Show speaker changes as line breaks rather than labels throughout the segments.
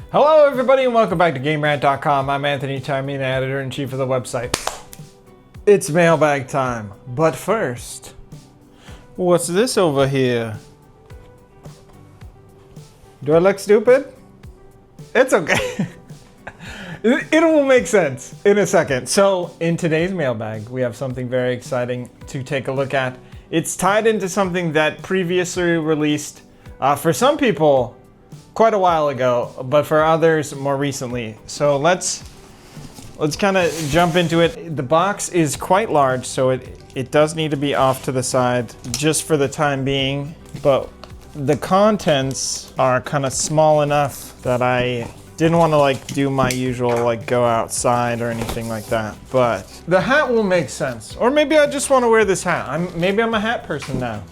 Hello everybody and welcome back to GameRant.com. I'm Anthony Taormina, editor-in-chief of the website. It's mailbag time, but first, what's this over here? Do I look stupid? It's okay. It will make sense in a second. So in today's mailbag, we have something very exciting to take a look at. It's tied into something that previously released for some people quite a while ago, but for others more recently. So let's kind of jump into it. The box is quite large, so it does need to be off to the side just for the time being, but the contents are kind of small enough that I didn't want to do my usual go outside or anything like that. But the hat will make sense. Or maybe I just want to wear this hat. Maybe I'm a hat person now.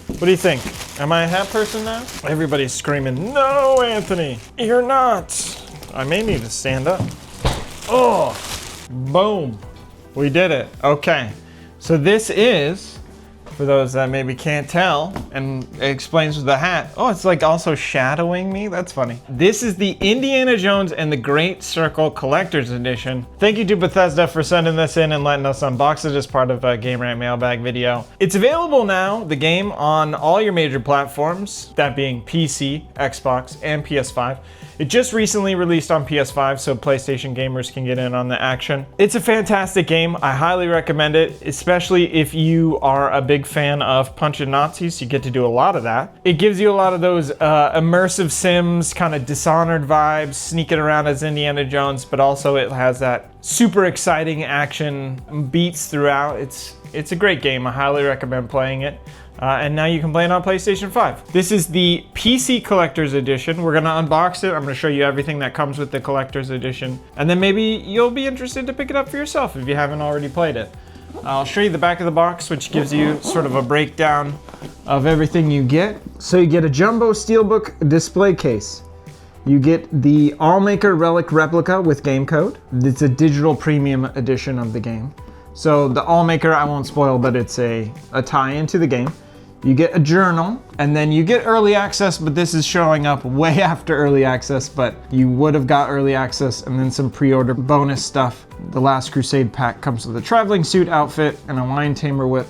What do you think? Am I a hat person now? Everybody's screaming, no, Anthony, you're not. I may need to stand up. Oh, boom. We did it. Okay. So this is, for those that maybe can't tell, and it explains with the hat. Oh, it's also shadowing me. That's funny. This is the Indiana Jones and the Great Circle Collector's Edition. Thank you to Bethesda for sending this in and letting us unbox it as part of a Game Rant mailbag video. It's available now, the game, on all your major platforms, that being PC, Xbox, and PS5. It just recently released on PS5, so PlayStation gamers can get in on the action. It's a fantastic game. I highly recommend it, especially if you are a big fan of punching Nazis. You get to do a lot of that. It gives you a lot of those immersive Sims, kind of Dishonored vibes, sneaking around as Indiana Jones, but also it has that super exciting action beats throughout. It's a great game. I highly recommend playing it. And now you can play it on PlayStation 5. This is the PC Collector's Edition. We're gonna unbox it. I'm gonna show you everything that comes with the Collector's Edition. And then maybe you'll be interested to pick it up for yourself if you haven't already played it. I'll show you the back of the box, which gives you sort of a breakdown of everything you get. So you get a jumbo steelbook display case. You get the Allmaker Relic replica with game code. It's a digital premium edition of the game. So the Allmaker, I won't spoil, but it's a tie-in to the game. You get a journal, and then you get early access, but this is showing up way after early access, but you would have got early access, and then some pre-order bonus stuff. The Last Crusade pack comes with a traveling suit outfit and a wine tamer whip.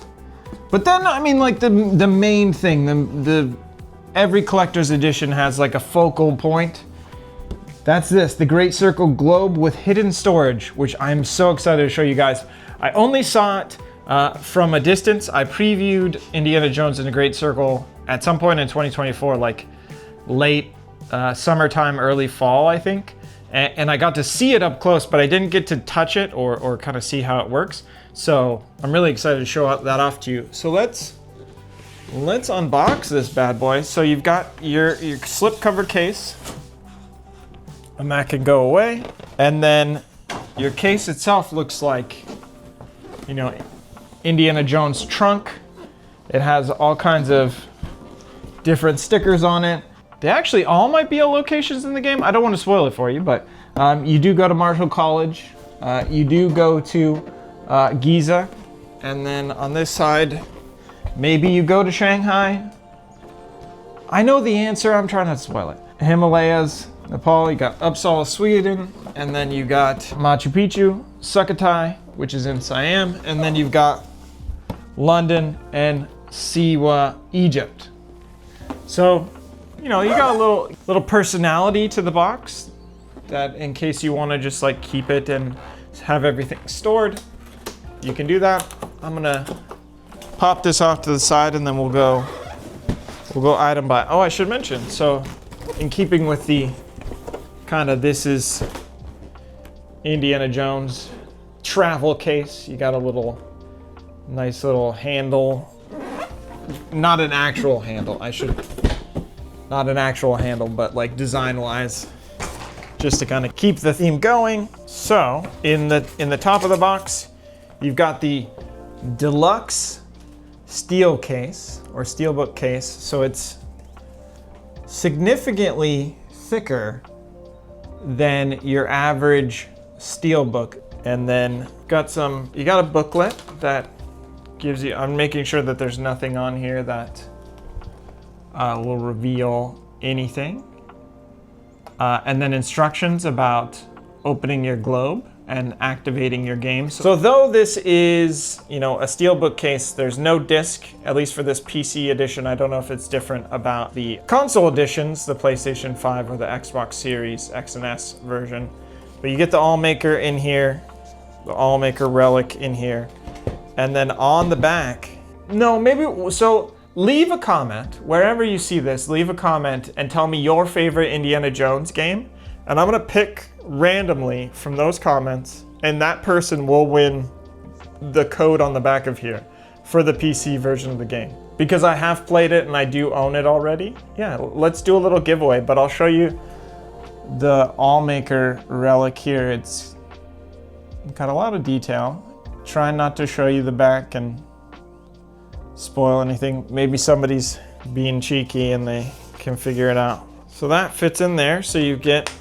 But then, I mean, the main thing, every collector's edition has a focal point. That's this, the Great Circle Globe with hidden storage, which I'm so excited to show you guys. I only saw it from a distance. I previewed Indiana Jones and the Great Circle at some point in 2024, late summertime, early fall, I think. And I got to see it up close, but I didn't get to touch it or kind of see how it works. So I'm really excited to show that off to you. So let's unbox this bad boy. So you've got your slip cover case, and that can go away. And then your case itself looks like, Indiana Jones trunk. It has all kinds of different stickers on it. They actually all might be locations in the game. I don't want to spoil it for you, but you do go to Marshall College. You do go to Giza. And then on this side, maybe you go to Shanghai. I know the answer. I'm trying not to spoil it. Himalayas, Nepal, you got Uppsala, Sweden, and then you got Machu Picchu, Sukhothai, which is in Siam, and then you've got London and Siwa, Egypt. So, you got a little personality to the box that in case you want to just keep it and have everything stored, you can do that. I'm gonna pop this off to the side and then we'll go item by. Oh, I should mention, so in keeping with the this is Indiana Jones travel case. You got a nice little handle. Not an actual handle. Not an actual handle, but design wise, just to kind of keep the theme going. So in the top of the box, you've got the deluxe steel case or steelbook case. So it's significantly thicker than your average steelbook. And then you got a booklet that gives you, I'm making sure that there's nothing on here that will reveal anything. and then instructions about opening your globe and activating your game. So though this is, a steelbook case, there's no disc, at least for this PC edition. I don't know if it's different about the console editions, the PlayStation 5 or the Xbox Series X and S version. But you get the Allmaker in here, the Allmaker relic in here. And then on the back, leave a comment, wherever you see this, leave a comment and tell me your favorite Indiana Jones game. And I'm gonna pick randomly from those comments, and that person will win the code on the back of here for the PC version of the game. Because I have played it and I do own it already. Yeah, let's do a little giveaway, but I'll show you the Allmaker relic here. It's got a lot of detail. Try not to show you the back and spoil anything. Maybe somebody's being cheeky and they can figure it out. So that fits in there. So you get,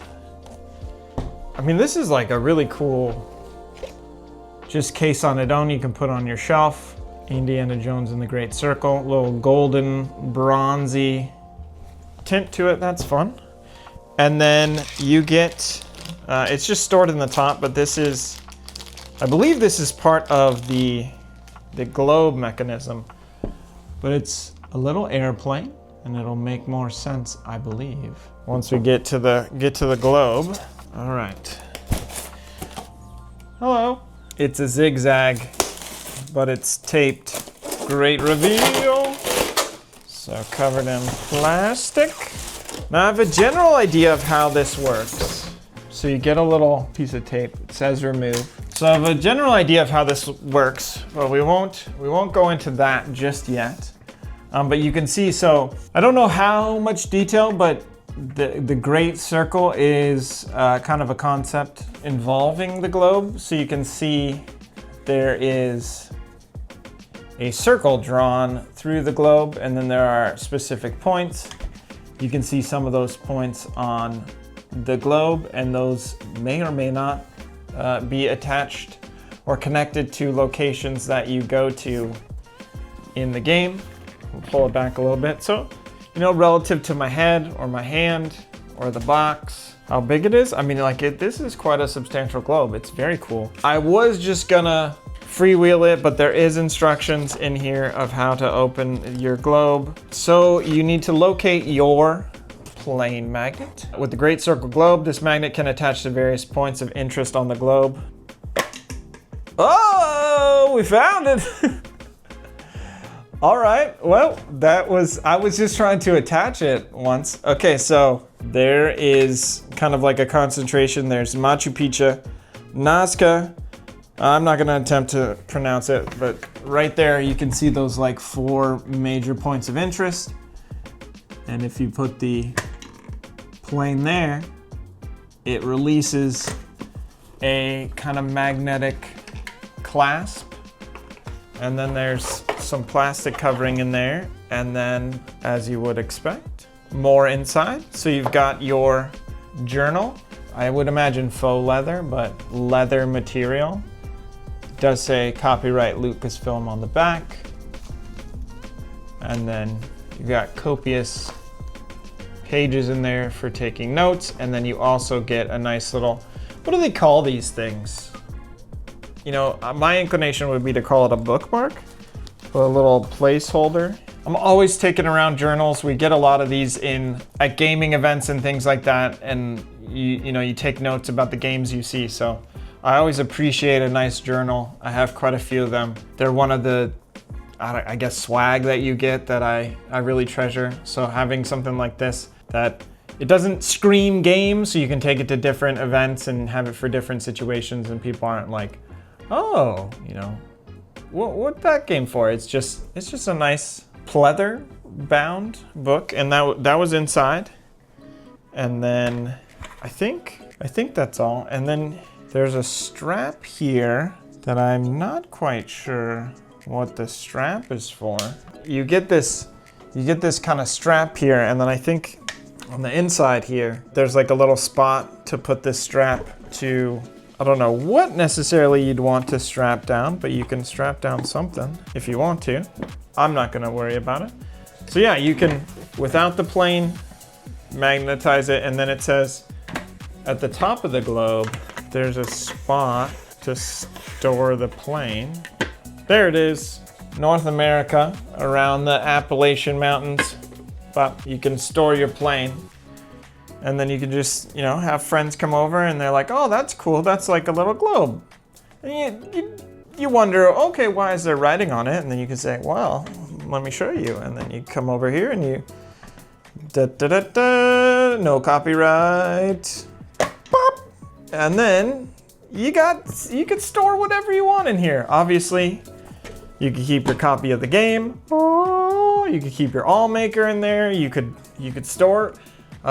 this is like a really cool just case on its own. You can put on your shelf. Indiana Jones and the Great Circle, little golden, bronzy tint to it. That's fun. And then you get, it's just stored in the top, but this is, I believe this is part of the globe mechanism, but it's a little airplane, and it'll make more sense, I believe, once we get to the globe. All right. Hello. It's a zigzag, but it's taped. Great reveal. So covered in plastic. Now I have a general idea of how this works. So you get a little piece of tape. It says remove. So I have a general idea of how this works, but we won't go into that just yet. But you can see, so I don't know how much detail, but the Great Circle is kind of a concept involving the globe. So you can see there is a circle drawn through the globe, and then there are specific points. You can see some of those points on the globe, and those may or may not be attached or connected to locations that you go to in the game. We'll pull it back a little bit. So, relative to my head or my hand or the box, how big it is. This is quite a substantial globe. It's very cool. I was just gonna freewheel it, but there is instructions in here of how to open your globe. So you need to locate your plane magnet. With the Great Circle globe, this magnet can attach to various points of interest on the globe. Oh, we found it. All right, well, I was just trying to attach it once. Okay, so there is kind of like a concentration. There's Machu Picchu, Nazca. I'm not gonna attempt to pronounce it, but right there you can see those like 4 major points of interest. And if you put the plane there, it releases a kind of magnetic clasp. And then there's some plastic covering in there. And then, as you would expect, more inside. So you've got your journal. I would imagine faux leather, but leather material. It does say copyright Lucasfilm on the back. And then you've got copious pages in there for taking notes. And then you also get a nice little, what do they call these things? My inclination would be to call it a bookmark, a little placeholder. I'm always taking around journals. We get a lot of these at gaming events and things like that. And you take notes about the games you see. So I always appreciate a nice journal. I have quite a few of them. They're one of the, I guess, swag that you get that I really treasure. So having something like this that it doesn't scream game, so you can take it to different events and have it for different situations, and people aren't like, oh, what that game for? It's just a nice pleather bound book, and that was inside. And then I think that's all. And then there's a strap here that I'm not quite sure what the strap is for. You get this kind of strap here, and then I think on the inside here, there's like a little spot to put this strap to. I don't know what necessarily you'd want to strap down, but you can strap down something if you want to. I'm not gonna worry about it. So yeah, you can, without the plane, magnetize it, and then it says at the top of the globe, there's a spot to store the plane. There it is, North America, around the Appalachian Mountains. But you can store your plane. And then you can just, have friends come over and they're like, oh, that's cool. That's like a little globe. And you wonder, okay, why is there writing on it? And then you can say, well, let me show you. And then you come over here and you, no copyright. Pop. And then you could store whatever you want in here. Obviously, you could keep your copy of the game. Oh, you could keep your all maker in there. You could store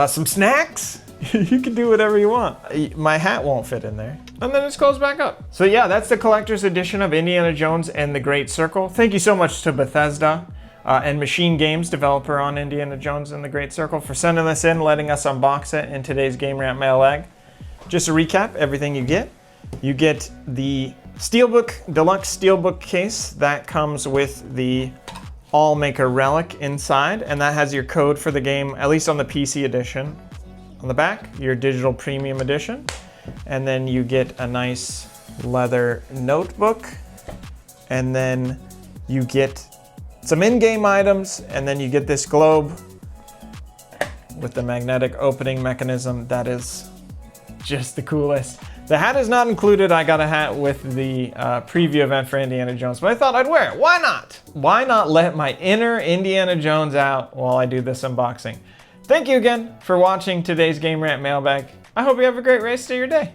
some snacks. You can do whatever you want. My hat won't fit in there. And then it goes back up. So yeah, that's the collector's edition of Indiana Jones and the Great Circle. Thank you so much to Bethesda and Machine Games, developer on Indiana Jones and the Great Circle, for sending this in, letting us unbox it in today's Game Rant Mailbag. Just to recap everything you get the Steelbook, Deluxe Steelbook case that comes with the All Maker Relic inside, and that has your code for the game, at least on the PC edition. On the back, your digital premium edition, and then you get a nice leather notebook, and then you get some in-game items, and then you get this globe with the magnetic opening mechanism. That is just the coolest. The hat is not included. I got a hat with the preview event for Indiana Jones, but I thought I'd wear it. Why not? Why not let my inner Indiana Jones out while I do this unboxing? Thank you again for watching today's Game Rant Mailbag. I hope you have a great rest of your day.